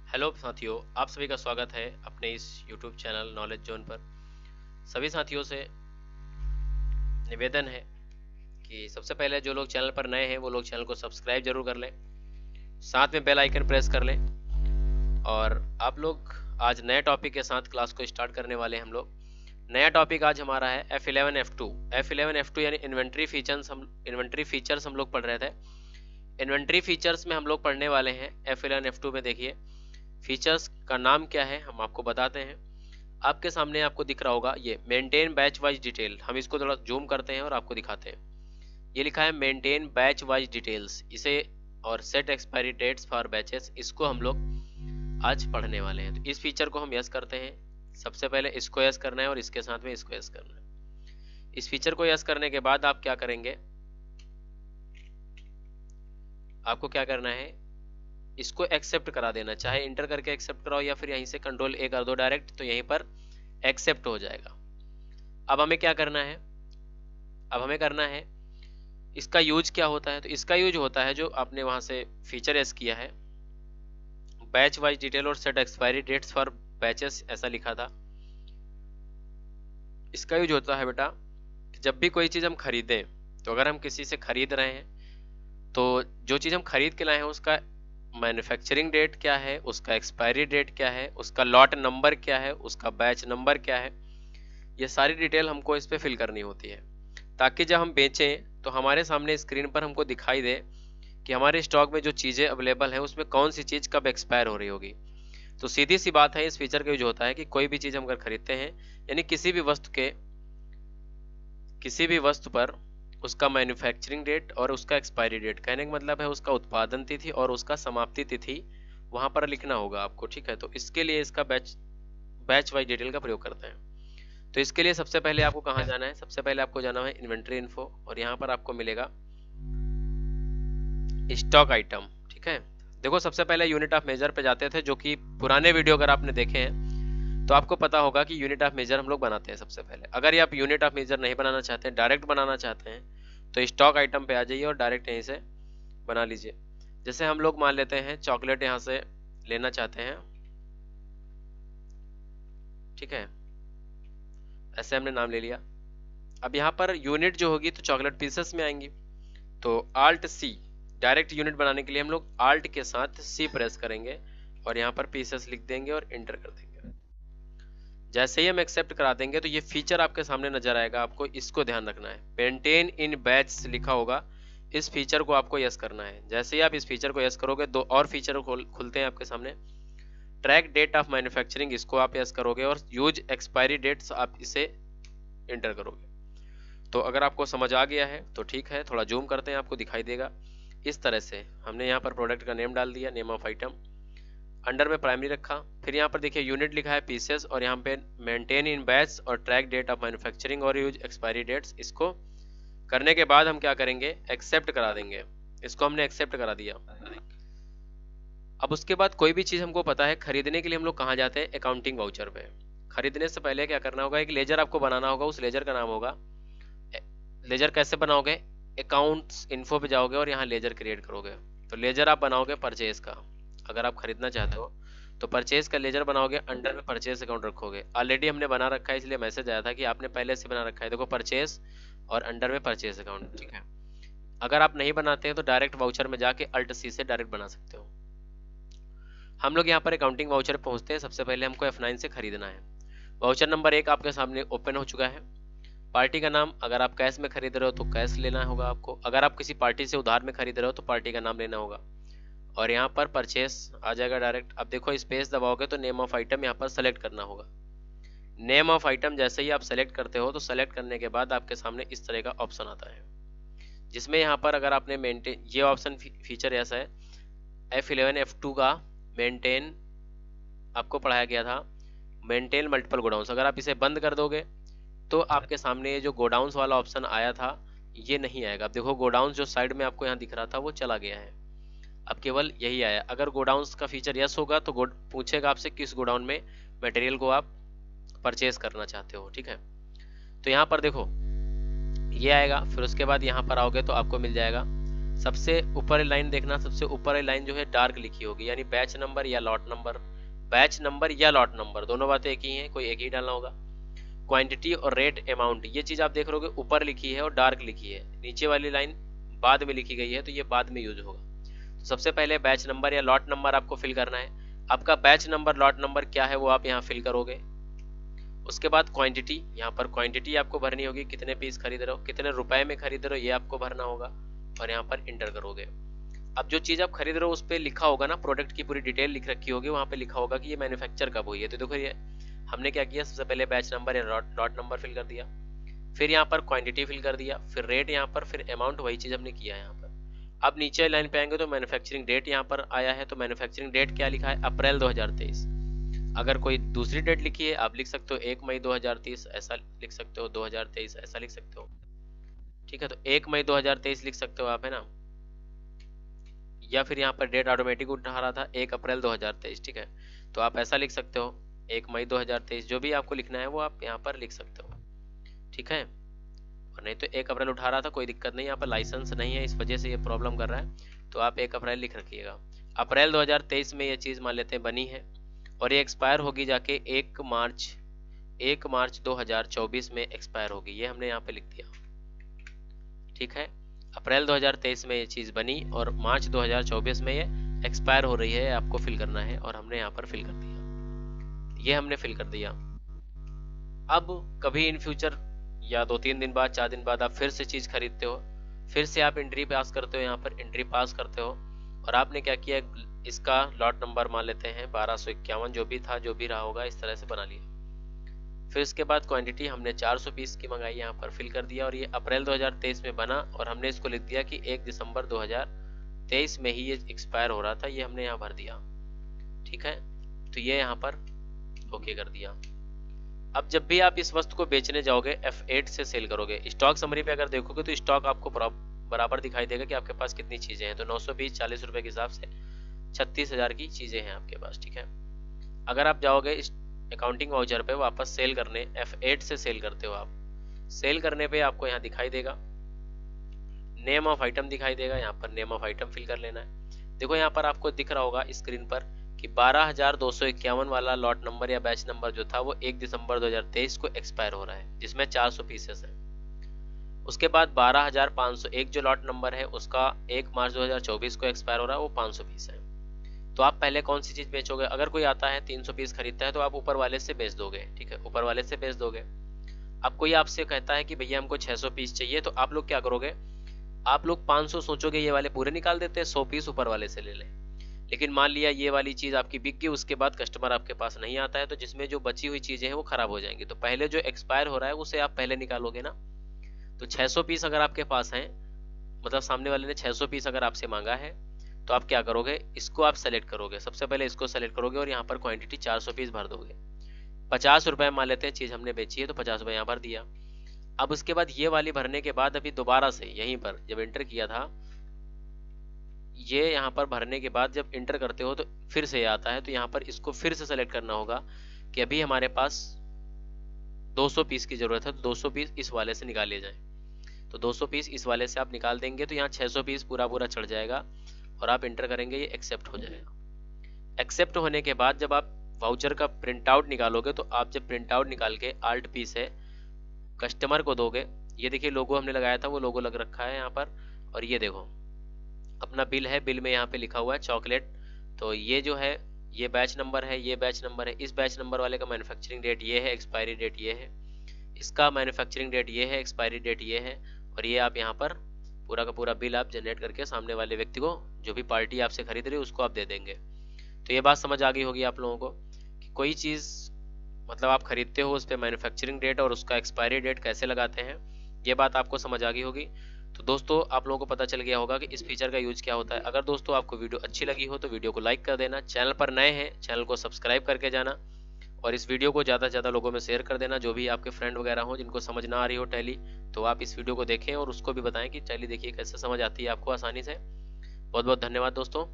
Hello साथियों, आप सभी का स्वागत है अपने इस YouTube चैनल नॉलेज जोन पर। सभी साथियों से निवेदन है कि सबसे पहले जो लोग चैनल पर नए हैं वो लोग चैनल को सब्सक्राइब जरूर कर लें, साथ में बेल आइकन प्रेस कर लें। और आप लोग आज नए टॉपिक के साथ क्लास को स्टार्ट करने वाले हैं। हम लोग नया टॉपिक आज हमारा है F11 F2। F11 F2 यानी इन्वेंट्री फीचर्स हम लोग पढ़ रहे थे। इन्वेंट्री फीचर्स में हम लोग पढ़ने वाले हैं F11 F2 में। देखिए फीचर्स का नाम क्या है हम आपको बताते हैं। आपके सामने आपको दिख रहा होगा ये मेंटेन बैच वाइज डिटेल। हम इसको थोड़ा जूम करते हैं और आपको दिखाते हैं। ये लिखा है मेंटेन बैच वाइज डिटेल्स, इसे और set expiry dates for batches, इसको हम लोग आज पढ़ने वाले हैं। तो इस फीचर को हम यस करते हैं। सबसे पहले इसको यस करना है और इसके साथ में इसको यस करना है। इस फीचर को यस करने के बाद आप क्या करेंगे, आपको क्या करना है, इसको एक्सेप्ट करा देना। चाहे इंटर करके एक्सेप्ट कराओ या फिर यहीं से कंट्रोल ए कर दो डायरेक्ट, तो यहीं पर एक्सेप्ट हो जाएगा। अब हमें क्या करना है, अब हमें करना है इसका यूज क्या होता है। तो इसका यूज होता है जो आपने वहां से फीचर एस किया है, बैच वाइज डिटेल और set expiry dates for batches, ऐसा लिखा था। इसका यूज होता है बेटा कि जब भी कोई चीज हम खरीदें, तो अगर हम किसी से खरीद रहे हैं तो जो चीज हम खरीद के लाए हैं उसका मैन्युफैक्चरिंग डेट क्या है, उसका एक्सपायरी डेट क्या है, उसका लॉट नंबर क्या है, उसका बैच नंबर क्या है, ये सारी डिटेल हमको इस पे फिल करनी होती है, ताकि जब हम बेचें तो हमारे सामने स्क्रीन पर हमको दिखाई दे कि हमारे स्टॉक में जो चीज़ें अवेलेबल हैं उसमें कौन सी चीज़ कब एक्सपायर हो रही होगी। तो सीधी सी बात है, इस फीचर का यूज होता है कि कोई भी चीज़ हम अगर खरीदते हैं, यानी किसी भी वस्तु पर उसका मैन्युफैक्चरिंग डेट और उसका एक्सपायरी डेट, कहने का मतलब है उसका उत्पादन तिथि और उसका समाप्ति तिथि वहां पर लिखना होगा आपको। ठीक है, तो इसके लिए इसका बैच वाइज डिटेल का प्रयोग करते हैं। तो इसके लिए सबसे पहले आपको कहाँ जाना है, सबसे पहले आपको जाना है इन्वेंट्री इन्फो, और यहाँ पर आपको मिलेगा स्टॉक आइटम। ठीक है, देखो सबसे पहले यूनिट ऑफ मेजर पे जाते थे, जो कि पुराने वीडियो अगर आपने देखे हैं तो आपको पता होगा कि यूनिट ऑफ मेजर हम लोग बनाते हैं सबसे पहले। अगर ये आप यूनिट ऑफ मेजर नहीं बनाना चाहते हैं, डायरेक्ट बनाना चाहते हैं, तो स्टॉक आइटम पे आ जाइए और डायरेक्ट यहीं से बना लीजिए। जैसे हम लोग मान लेते हैं चॉकलेट यहाँ से लेना चाहते हैं, ठीक है, ऐसे हमने नाम ले लिया। अब यहाँ पर यूनिट जो होगी तो चॉकलेट पीसेस में आएंगी, तो आल्ट सी, डायरेक्ट यूनिट बनाने के लिए हम लोग आल्ट के साथ सी प्रेस करेंगे और यहाँ पर पीसेस लिख देंगे और इंटर कर देंगे। जैसे ही हम एक्सेप्ट करा देंगे तो ये फीचर आपके सामने नजर आएगा। आपको इसको ध्यान रखना है, मेंटेन इन बैच लिखा होगा, इस फीचर को आपको यस करना है। जैसे ही आप इस फीचर को यस करोगे, दो और फीचर खुलते हैं आपके सामने। ट्रैक डेट ऑफ मैन्युफैक्चरिंग, इसको आप यस करोगे, और यूज एक्सपायरी डेट्स आप इसे इंटर करोगे। तो अगर आपको समझ आ गया है तो ठीक है, थोड़ा जूम करते हैं, आपको दिखाई देगा इस तरह से। हमने यहाँ पर प्रोडक्ट का नेम डाल दिया, नेम ऑफ आइटम, अंडर में प्राइमरी रखा, फिर यहाँ पर देखिए यूनिट लिखा है पीसेस, और यहाँ पे मेंटेन इन बैच और ट्रैक डेट ऑफ मैन्युफैक्चरिंग और यूज एक्सपायरी डेट्स। इसको करने के बाद हम क्या करेंगे, एक्सेप्ट करा देंगे। इसको हमने एक्सेप्ट करा दिया। अब उसके बाद कोई भी चीज हमको पता है, खरीदने के लिए हम लोग कहाँ जाते हैं, अकाउंटिंग वाउचर पे। खरीदने से पहले क्या करना होगा, एक लेजर आपको बनाना होगा, उस लेजर का नाम होगा, लेजर कैसे बनाओगे, अकाउंट्स इन्फो पे जाओगे और यहाँ लेजर क्रिएट करोगे। तो लेजर आप बनाओगे परचेज का, अगर आप खरीदना चाहते हो तो परचेज का लेजर बनाओगे, अंडर में परचेज अकाउंट रखोगे। ऑलरेडी हमने बना रखा है, इसलिए मैसेज आया था कि आपने पहले से बना रखा है। देखो परचेज और अंडर में परचेज अकाउंट, ठीक है। अगर आप नहीं बनाते हैं तो डायरेक्ट वाउचर में जाके अल्ट सी से डायरेक्ट बना सकते हो। हम लोग यहाँ पर अकाउंटिंग वाउचर पहुंचते हैं। सबसे पहले हमको F9 से खरीदना है। वाउचर नंबर 1 आपके सामने ओपन हो चुका है। पार्टी का नाम, अगर आप कैश में खरीद रहे हो तो कैश लेना होगा आपको, अगर आप किसी पार्टी से उधार में खरीद रहे हो तो पार्टी का नाम लेना होगा, और यहाँ पर परचेस आ जाएगा डायरेक्ट। अब देखो स्पेस दबाओगे तो नेम ऑफ आइटम यहाँ पर सेलेक्ट करना होगा। नेम ऑफ आइटम जैसे ही आप सेलेक्ट करते हो तो सेलेक्ट करने के बाद आपके सामने इस तरह का ऑप्शन आता है, जिसमें यहाँ पर अगर आपने मेंटेन, ये ऑप्शन फीचर ऐसा है, F11 F2 का मेंटेन आपको पढ़ाया गया था, मेंटेन मल्टीपल गोडाउंस। अगर आप इसे बंद कर दोगे तो आपके सामने ये जो गोडाउंस वाला ऑप्शन आया था ये नहीं आएगा। अब देखो गोडाउंस जो साइड में आपको यहाँ दिख रहा था वो चला गया है, अब केवल यही आया। अगर गोडाउंस का फीचर यस होगा तो पूछेगा आपसे किस गोडाउन में मटेरियल को आप परचेज करना चाहते हो, ठीक है। तो यहाँ पर देखो ये आएगा, फिर उसके बाद यहाँ पर आओगे तो आपको मिल जाएगा सबसे ऊपर लाइन देखना, सबसे ऊपर लाइन जो है डार्क लिखी होगी, यानी बैच नंबर या लॉट नंबर, बैच नंबर या लॉट नंबर दोनों बातें एक ही हैं, कोई एक ही डालना होगा। क्वांटिटी और रेट अमाउंट, ये चीज आप देख रहे हो ऊपर लिखी है और डार्क लिखी है, नीचे वाली लाइन बाद में लिखी गई है, तो ये बाद में यूज होगा। तो सबसे पहले बैच नंबर या लॉट नंबर आपको फिल करना है। आपका बैच नंबर लॉट नंबर क्या है वो आप यहाँ फिल करोगे। उसके बाद क्वांटिटी, यहाँ पर क्वांटिटी आपको भरनी होगी, कितने पीस खरीद रहे हो, कितने रुपए में खरीद रहे हो, ये आपको भरना होगा और यहाँ पर इंटर करोगे। अब जो चीज आप खरीद रहे हो उस पर लिखा होगा ना, प्रोडक्ट की पूरी डिटेल लिख रखी होगी, वहाँ पे लिखा होगा कि ये मैन्युफैक्चर कब हुई है। तो देखो ये हमने क्या किया, सबसे पहले बैच नंबर या लॉट नंबर फिल कर दिया, फिर यहाँ पर क्वांटिटी फिल कर दिया, फिर रेट यहाँ पर, फिर अमाउंट, वही चीज हमने किया है यहाँ पर। अब नीचे लाइन पे आएंगे तो मैन्युफैक्चरिंग डेट यहाँ पर आया है, तो मैन्युफैक्चरिंग डेट क्या लिखा है, अप्रैल 2023। अगर कोई दूसरी डेट लिखी है आप लिख सकते हो 1 मई 2030, ऐसा लिख सकते हो, 2023 ऐसा लिख सकते हो, ठीक है। तो 1 मई 2023 लिख सकते हो आप, है ना। या फिर यहाँ पर डेट ऑटोमेटिक उठा रहा था 1 अप्रैल 2023, ठीक है, तो आप ऐसा लिख सकते हो 1 मई 2023, जो भी आपको लिखना है वो आप यहाँ पर लिख सकते हो, ठीक है। और नहीं तो 1 अप्रैल उठा रहा था, कोई दिक्कत नहीं, यहाँ पर लाइसेंस नहीं है इस वजह से ये प्रॉब्लम कर रहा है, तो आप 1 अप्रैल लिख रखिएगा। अप्रैल 2023 में ये चीज़ मान लेते हैं बनी है और ये एक्सपायर होगी जाके 1 मार्च 2024 में एक्सपायर होगी, ये हमने यहाँ पे लिख दिया, ठीक है। अप्रैल 2023 में ये चीज़ बनी और मार्च 2024 में ये एक्सपायर हो रही है, आपको फिल करना है और हमने यहाँ पर फिल कर दिया, ये हमने फिल कर दिया। अब कभी इन फ्यूचर या 2-3 दिन बाद, 4 दिन बाद आप फिर से चीज़ खरीदते हो, फिर से आप एंट्री पास करते हो, यहाँ पर एंट्री पास करते हो और आपने क्या किया, इसका लॉट नंबर मान लेते हैं 1251, जो भी था जो भी रहा होगा इस तरह से बना लिया। फिर इसके बाद क्वांटिटी हमने 400 पीस की मंगाई, यहाँ पर फिल कर दिया और ये अप्रैल 2023 में बना और हमने इसको लिख दिया कि 1 दिसंबर 2023 में ही ये एक्सपायर हो रहा था, ये हमने यहाँ भर दिया, ठीक है। तो ये यहाँ पर ओके कर दिया। अब जब भी आप इस वस्तु को बेचने जाओगे F8 से सेल करोगे, स्टॉक समरी पे अगर देखोगे तो स्टॉक आपको बराबर दिखाई देगा कि आपके पास कितनी चीजें हैं, तो 920 40 रुपए के हिसाब से 36,000 की चीजें हैं आपके पास, ठीक है। अगर आप जाओगे इस अकाउंटिंग वाउचर पे वापस सेल करने, F8 से सेल करते हो आप, सेल करने पे आपको यहाँ दिखाई देगा नेम ऑफ आइटम दिखाई देगा, यहाँ पर नेम ऑफ आइटम फिल कर लेना है। देखो यहाँ पर आपको दिख रहा होगा स्क्रीन पर कि 12,251 वाला लॉट नंबर या बैच नंबर जो था वो 1 दिसंबर 2023 को एक्सपायर हो रहा है, जिसमें 400 पीसेस है। उसके बाद 12,501 जो लॉट नंबर है उसका 1 मार्च 2024 को एक्सपायर हो रहा है, वो 500 पीस है। तो आप पहले कौन सी चीज बेचोगे, अगर कोई आता है 300 पीस खरीदता है तो आप ऊपर वाले से बेच दोगे, ठीक है, ऊपर वाले से बेच दोगे। अब कोई आपसे कहता है कि भैया हमको 600 पीस चाहिए, तो आप लोग क्या करोगे, आप लोग 500 सोचोगे ये वाले पूरे निकाल देते हैं, 100 पीस ऊपर वाले से ले लें। लेकिन मान लिया ये वाली चीज आपकी बिक गई, उसके बाद कस्टमर आपके पास नहीं आता है, तो जिसमें जो बची हुई चीजें हैं वो खराब हो जाएंगी, तो पहले जो एक्सपायर हो रहा है उसे आप पहले निकालोगे ना। तो 600 पीस अगर आपके पास हैं, मतलब सामने वाले ने 600 पीस अगर आपसे मांगा है, तो आप क्या करोगे, इसको आप सेलेक्ट करोगे, सबसे पहले इसको सेलेक्ट करोगे और यहाँ पर क्वांटिटी 400 पीस भर दोगे। 50 रुपए मान लेते हैं चीज हमने बेची है, तो 50 रुपए यहाँ भर दिया। अब उसके बाद ये वाली भरने के बाद अभी दोबारा से यहीं पर जब एंटर किया था, ये यहाँ पर भरने के बाद जब एंटर करते हो तो फिर से आता है, तो यहाँ पर इसको फिर से सेलेक्ट करना होगा कि अभी हमारे पास 200 पीस की जरूरत है, तो 200 पीस इस वाले से निकाल लिए जाए, तो 200 पीस इस वाले से आप निकाल देंगे तो यहाँ 600 पीस पूरा पूरा चढ़ जाएगा और आप इंटर करेंगे, ये एक्सेप्ट हो जाएगा। एक्सेप्ट होने के बाद जब आप वाउचर का प्रिंट आउट निकालोगे, तो आप जब प्रिंट आउट निकाल के Alt P से कस्टमर को दोगे, ये देखिए लोगो हमने लगाया था वो लोगो लग रखा है यहाँ पर, और ये देखो अपना बिल है, बिल में यहाँ पे लिखा हुआ है चॉकलेट, तो ये जो है ये बैच नंबर है, ये बैच नंबर है, इस बैच नंबर वाले का मैन्युफैक्चरिंग डेट ये है, एक्सपायरी डेट ये है, इसका मैन्युफैक्चरिंग डेट ये है, एक्सपायरी डेट ये है, और ये आप यहाँ पर पूरा का पूरा बिल आप जनरेट करके सामने वाले व्यक्ति को, जो भी पार्टी आपसे खरीद रही है उसको आप दे देंगे। तो ये बात समझ आ गई होगी आप लोगों को कि कोई चीज़ मतलब आप खरीदते हो उस पर मैन्युफैक्चरिंग डेट और उसका एक्सपायरी डेट कैसे लगाते हैं, ये बात आपको समझ आ गई होगी। तो दोस्तों आप लोगों को पता चल गया होगा कि इस फीचर का यूज क्या होता है। अगर दोस्तों आपको वीडियो अच्छी लगी हो तो वीडियो को लाइक कर देना, चैनल पर नए हैं चैनल को सब्सक्राइब करके जाना, और इस वीडियो को ज़्यादा से ज़्यादा लोगों में शेयर कर देना, जो भी आपके फ्रेंड वगैरह हो जिनको समझ ना आ रही हो टैली, तो आप इस वीडियो को देखें और उसको भी बताएं कि टैली देखिए कैसे समझ आती है आपको आसानी से। बहुत बहुत धन्यवाद दोस्तों।